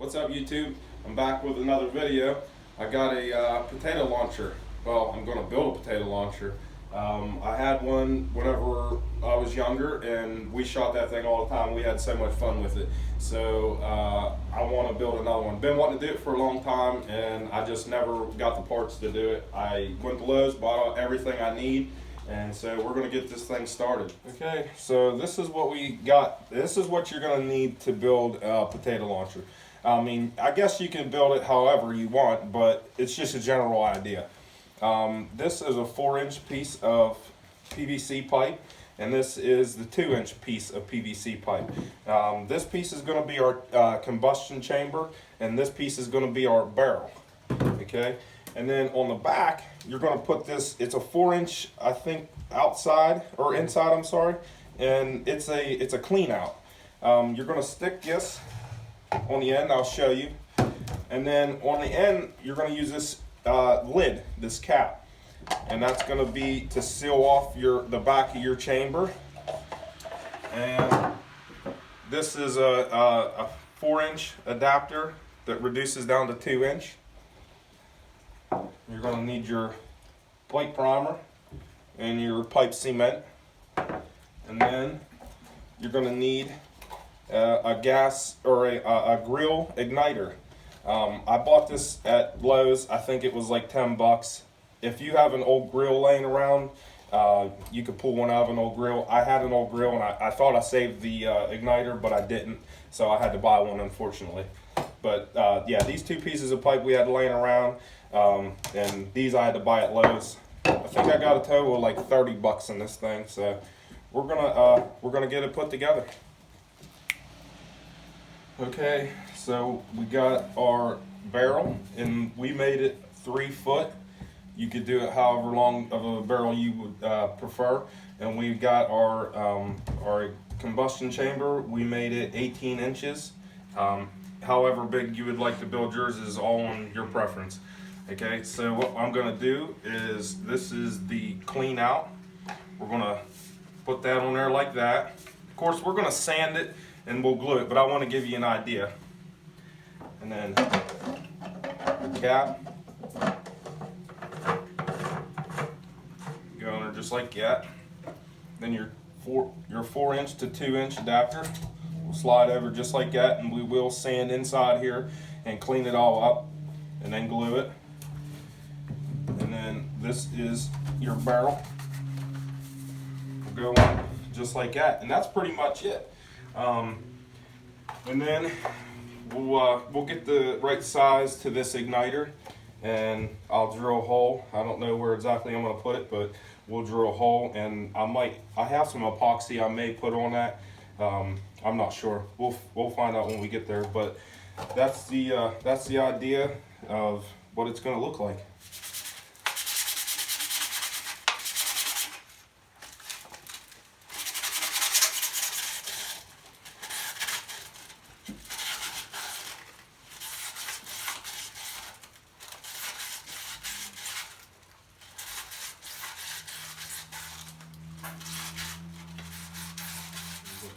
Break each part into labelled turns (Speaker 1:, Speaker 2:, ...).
Speaker 1: What's up, YouTube? I'm back with another video. I got a potato launcher. Well, I'm going to build a potato launcher. I had one whenever I was younger, and we shot that thing all the time. We had so much fun with it. So I want to build another one. Been wanting to do it for a long time, and I just never got the parts to do it. I went to Lowe's, bought everything I need, and so we're going to get this thing started. Okay, so this is what we got. This is what you're going to need to build a potato launcher. I mean, I guess you can build it however you want, but it's just a general idea. This is a 4-inch piece of PVC pipe, and this is the 2-inch piece of PVC pipe. This piece is going to be our combustion chamber, and this piece is going to be our barrel. Okay, and then on the back, you're going to put this. It's a 4-inch, I think, outside or inside. I'm sorry, and it's a clean out. You're going to stick this on the end. I'll show you, and then on the end, you're going to use this lid, this cap, and that's going to be to seal off the back of your chamber. And this is a 4-inch adapter that reduces down to 2-inch. You're going to need your plate primer and your pipe cement, and then you're going to need a gas or a grill igniter. I bought this at Lowe's. I think it was like 10 bucks. If you have an old grill laying around, you could pull one out of an old grill. I had an old grill, and I thought I saved the igniter, but I didn't, so I had to buy one, unfortunately. But yeah, these two pieces of pipe we had laying around, and these I had to buy at Lowe's. I think I got a total of like 30 bucks in this thing, so we're gonna get it put together. Okay, so we got our barrel, and we made it 3 foot. You could do it however long of a barrel you would prefer. And we got our combustion chamber. We made it 18 inches. However big you would like to build yours is all on your preference. Okay, so what I'm gonna do is, this is the clean out. We're gonna put that on there like that. Of course, we're gonna sand it and we'll glue it, but I want to give you an idea. And then the cap, go on there just like that. Then your 4-inch to 2-inch adapter will slide over just like that, and we will sand inside here and clean it all up, and then glue it. And then this is your barrel. Will go on just like that, and that's pretty much it. And then we'll get the right size to this igniter, and I'll drill a hole. I don't know where exactly I'm going to put it, but we'll drill a hole, and I have some epoxy I may put on that. I'm not sure. We'll find out when we get there, but that's the idea of what it's going to look like.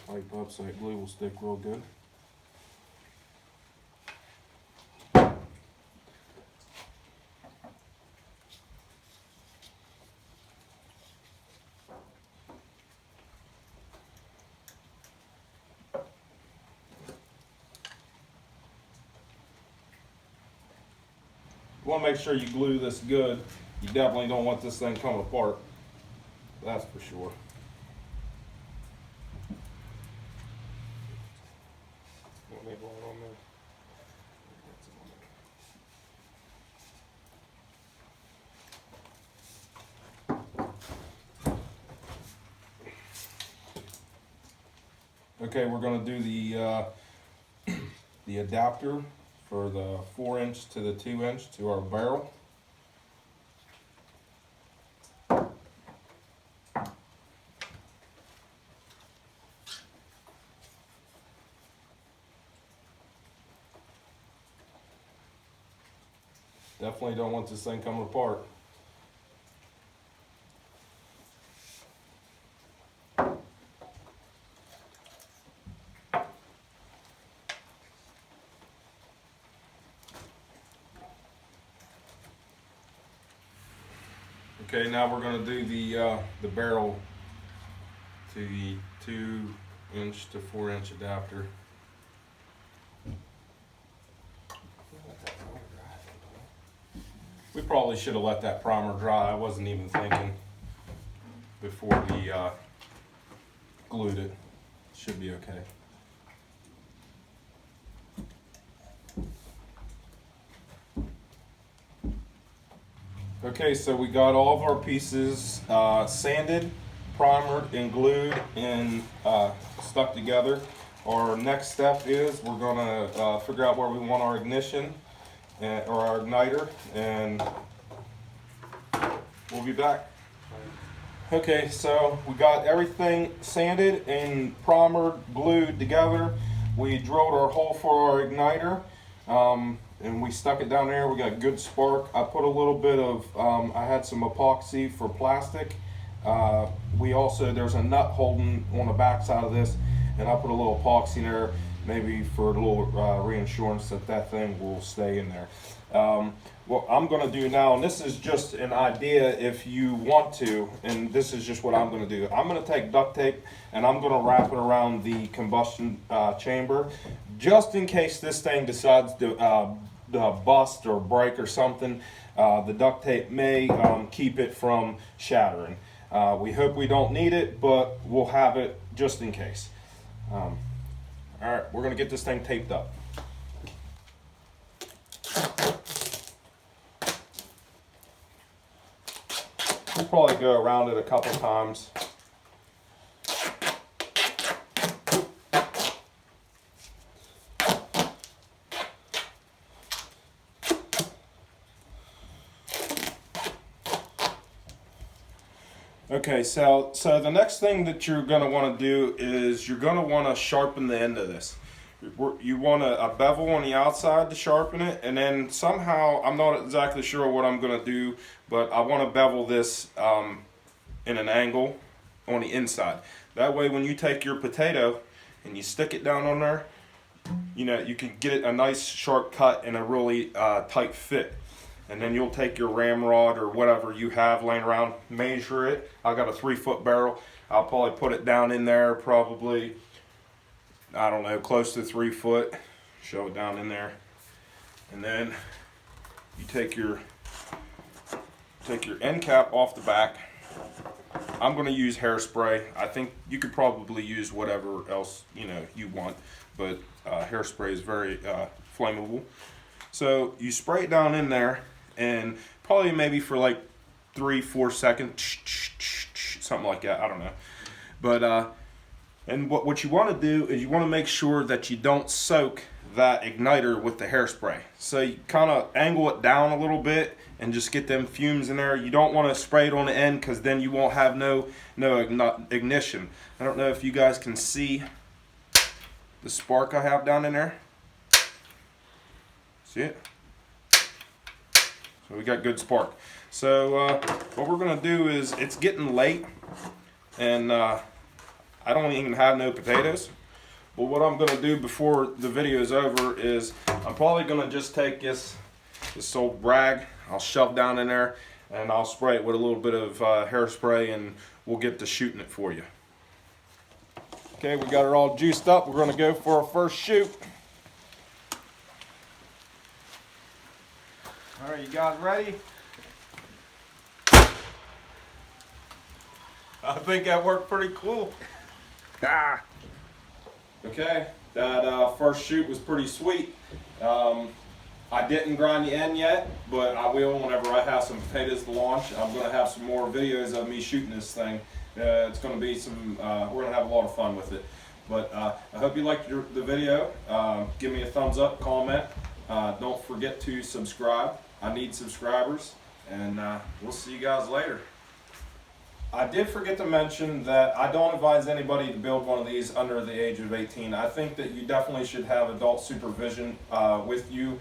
Speaker 1: Pipe up so that glue will stick real good. You want to make sure you glue this good. You definitely don't want this thing coming apart. That's for sure. Okay, we're going to do the adapter for the 4-inch to the 2-inch to our barrel. Definitely don't want this thing coming apart. Okay, now we're going to do the barrel to the 2-inch to 4-inch adapter. We probably should have let that primer dry. I wasn't even thinking before we glued it. Should be okay. Okay, so we got all of our pieces sanded, primered, and glued and stuck together. Our next step is we're gonna figure out where we want our ignition or our igniter, and we'll be back. Okay, so we got everything sanded and primered, glued together. We drilled our hole for our igniter. And we stuck it down there. We got good spark. I put a little bit of, I had some epoxy for plastic. We also, there's a nut holding on the back side of this, and I put a little epoxy in there, maybe for a little reinsurance that that thing will stay in there. What I'm going to do now, and this is just an idea if you want to, and this is just what I'm going to do. I'm going to take duct tape and I'm going to wrap it around the combustion chamber, just in case this thing decides to bust or break or something. The duct tape may keep it from shattering. We hope we don't need it, but we'll have it just in case. All right, we're going to get this thing taped up. We'll probably go around it a couple times. Okay, so the next thing that you're going to want to do is you're going to want to sharpen the end of this. You want a bevel on the outside to sharpen it, and then somehow, I'm not exactly sure what I'm going to do, but I want to bevel this in an angle on the inside. That way when you take your potato and you stick it down on there, you know, you can get it a nice sharp cut and a really tight fit. And then you'll take your ramrod or whatever you have laying around, measure it. I got a 3-foot barrel. I'll probably put it down in there, probably, I don't know, close to 3 foot. Shove it down in there. And then you take your end cap off the back. I'm going to use hairspray. I think you could probably use whatever else you want, but hairspray is very flammable. So you spray it down in there, and probably maybe for like 3-4 seconds, something like that. I don't know, but and what you want to do is you want to make sure that you don't soak that igniter with the hairspray. So you kind of angle it down a little bit and just get them fumes in there. You don't want to spray it on the end, because then you won't have no ignition. I don't know if you guys can see the spark I have down in there. See it? So we got good spark. So what we're going to do is, it's getting late, and I don't even have no potatoes. But what I'm going to do before the video is over is I'm probably going to just take this old rag, I'll shove down in there, and I'll spray it with a little bit of hairspray, and we'll get to shooting it for you. Okay, we got it all juiced up. We're going to go for our first shoot. All right, you guys ready? I think that worked pretty cool. Ah. Okay, that first shoot was pretty sweet. I didn't grind the end yet, but I will whenever I have some potatoes to launch. I'm going to have some more videos of me shooting this thing. It's going to be some, we're going to have a lot of fun with it. But I hope you liked the video. Give me a thumbs up, comment. Don't forget to subscribe. I need subscribers, and we'll see you guys later. I did forget to mention that I don't advise anybody to build one of these under the age of 18. I think that you definitely should have adult supervision with you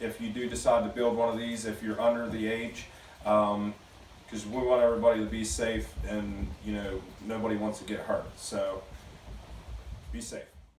Speaker 1: if you do decide to build one of these, if you're under the age, because we want everybody to be safe, and nobody wants to get hurt. So be safe.